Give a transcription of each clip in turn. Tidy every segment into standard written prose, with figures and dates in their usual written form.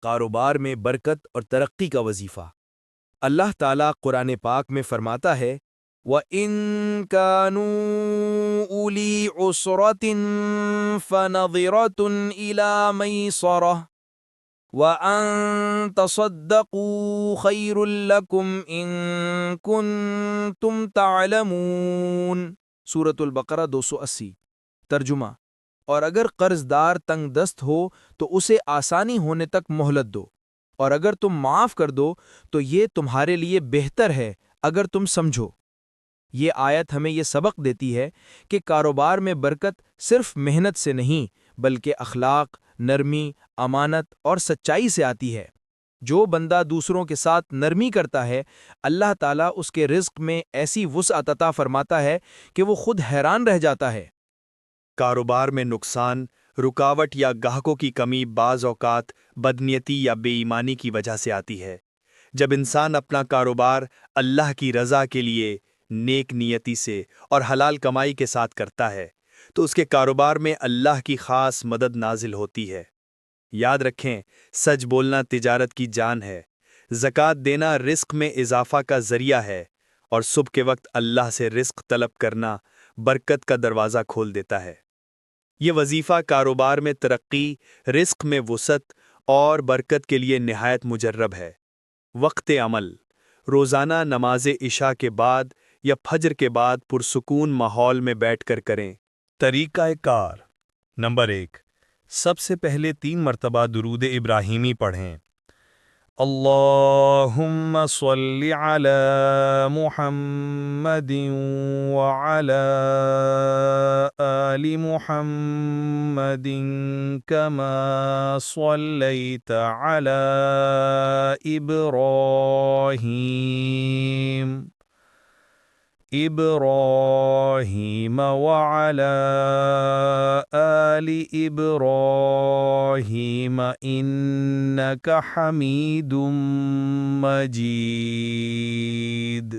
کاروبار میں برکت اور ترقی کا وظیفہ۔ اللہ تعالیٰ قرآن پاک میں فرماتا ہے وَإِن كَانُوا أُولِي عُسْرَةٍ فَنَظِرَةٌ إِلَىٰ مَيْسَرَةٍ وَأَن تَصَدَّقُوا خَيْرٌ لَّكُمْ إِن كُنتُمْ تَعْلَمُونَ۔ سورۃ البقرہ 280۔ ترجمہ: اور اگر قرض دار تنگ دست ہو تو اسے آسانی ہونے تک مہلت دو، اور اگر تم معاف کر دو تو یہ تمہارے لیے بہتر ہے اگر تم سمجھو۔ یہ آیت ہمیں یہ سبق دیتی ہے کہ کاروبار میں برکت صرف محنت سے نہیں بلکہ اخلاق، نرمی، امانت اور سچائی سے آتی ہے۔ جو بندہ دوسروں کے ساتھ نرمی کرتا ہے، اللہ تعالیٰ اس کے رزق میں ایسی وسعت عطا فرماتا ہے کہ وہ خود حیران رہ جاتا ہے۔ کاروبار میں نقصان، رکاوٹ یا گاہکوں کی کمی بعض اوقات بدنیتی یا بے ایمانی کی وجہ سے آتی ہے۔ جب انسان اپنا کاروبار اللہ کی رضا کے لیے نیک نیتی سے اور حلال کمائی کے ساتھ کرتا ہے تو اس کے کاروبار میں اللہ کی خاص مدد نازل ہوتی ہے۔ یاد رکھیں، سچ بولنا تجارت کی جان ہے، زکوٰۃ دینا رزق میں اضافہ کا ذریعہ ہے، اور صبح کے وقت اللہ سے رزق طلب کرنا برکت کا دروازہ کھول دیتا ہے۔ یہ وظیفہ کاروبار میں ترقی، رزق میں وسعت اور برکت کے لیے نہایت مجرب ہے۔ وقت عمل: روزانہ نماز عشاء کے بعد یا فجر کے بعد پرسکون ماحول میں بیٹھ کر کریں۔ طریقہ کار: نمبر 1، سب سے پہلے 3 مرتبہ درود ابراہیمی پڑھیں۔ اللہم صلی علی محمد وعلی آل محمد کما صلیت علی ابراہیم وعلی آل ابراہیم انک حمید مجید۔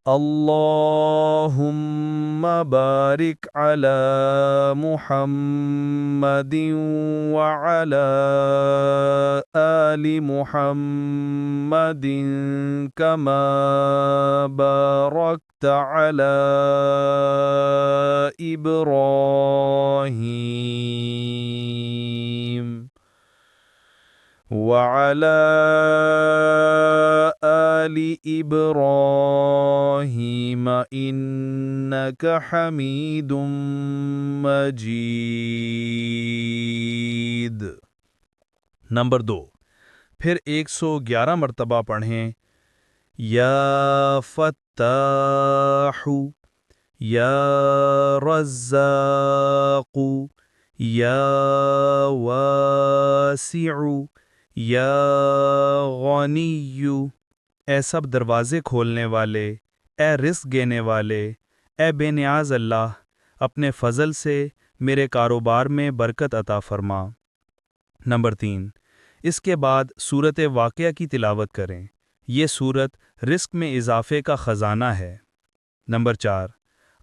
اللہم بارک علی محمد وعلی آل محمد کما بارکت علی ابراہیم وعلی آل ابراہیم انک حمید مجید۔ نمبر 2، پھر 111 مرتبہ پڑھیں یا فتاح، یا رزاق، یا واسع، یا غنی۔ اے سب دروازے کھولنے والے، اے رزق دینے والے، اے بے نیاز اللہ، اپنے فضل سے میرے کاروبار میں برکت عطا فرما۔ نمبر 3، اس کے بعد سورۃ واقعہ کی تلاوت کریں۔ یہ سورت رزق میں اضافے کا خزانہ ہے۔ نمبر 4،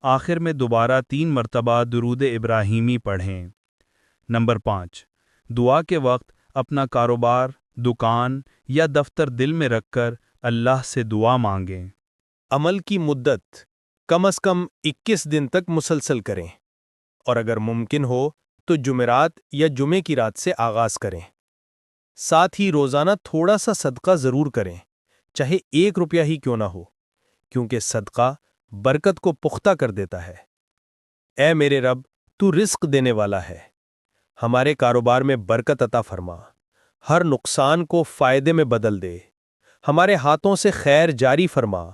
آخر میں دوبارہ 3 مرتبہ درود ابراہیمی پڑھیں۔ نمبر 5، دعا کے وقت اپنا کاروبار، دکان یا دفتر دل میں رکھ کر اللہ سے دعا مانگیں۔ عمل کی مدت کم از کم 21 دن تک مسلسل کریں، اور اگر ممکن ہو تو جمعرات یا جمعے کی رات سے آغاز کریں۔ ساتھ ہی روزانہ تھوڑا سا صدقہ ضرور کریں، چاہے 1 روپیہ ہی کیوں نہ ہو، کیونکہ صدقہ برکت کو پختہ کر دیتا ہے۔ اے میرے رب، تو رزق دینے والا ہے، ہمارے کاروبار میں برکت عطا فرما، ہر نقصان کو فائدے میں بدل دے، ہمارے ہاتھوں سے خیر جاری فرما،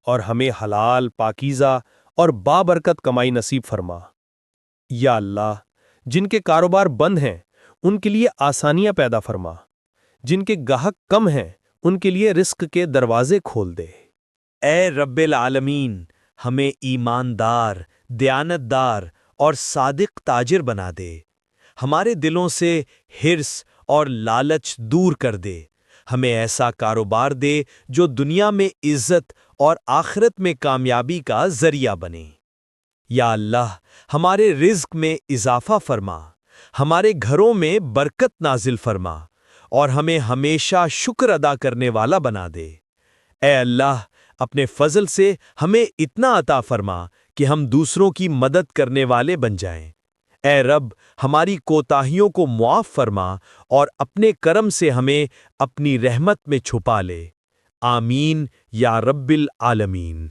اور ہمیں حلال، پاکیزہ اور بابرکت کمائی نصیب فرما۔ یا اللہ، جن کے کاروبار بند ہیں ان کے لیے آسانیاں پیدا فرما، جن کے گاہک کم ہیں ان کے لیے رزق کے دروازے کھول دے۔ اے رب العالمین، ہمیں ایماندار، دیانتدار اور صادق تاجر بنا دے، ہمارے دلوں سے حرص اور لالچ دور کر دے، ہمیں ایسا کاروبار دے جو دنیا میں عزت اور آخرت میں کامیابی کا ذریعہ بنے۔ یا اللہ، ہمارے رزق میں اضافہ فرما، ہمارے گھروں میں برکت نازل فرما اور ہمیں ہمیشہ شکر ادا کرنے والا بنا دے۔ اے اللہ، اپنے فضل سے ہمیں اتنا عطا فرما کہ ہم دوسروں کی مدد کرنے والے بن جائیں۔ اے رب، ہماری کوتاہیوں کو معاف فرما اور اپنے کرم سے ہمیں اپنی رحمت میں چھپا لے۔ آمین یا رب العالمین۔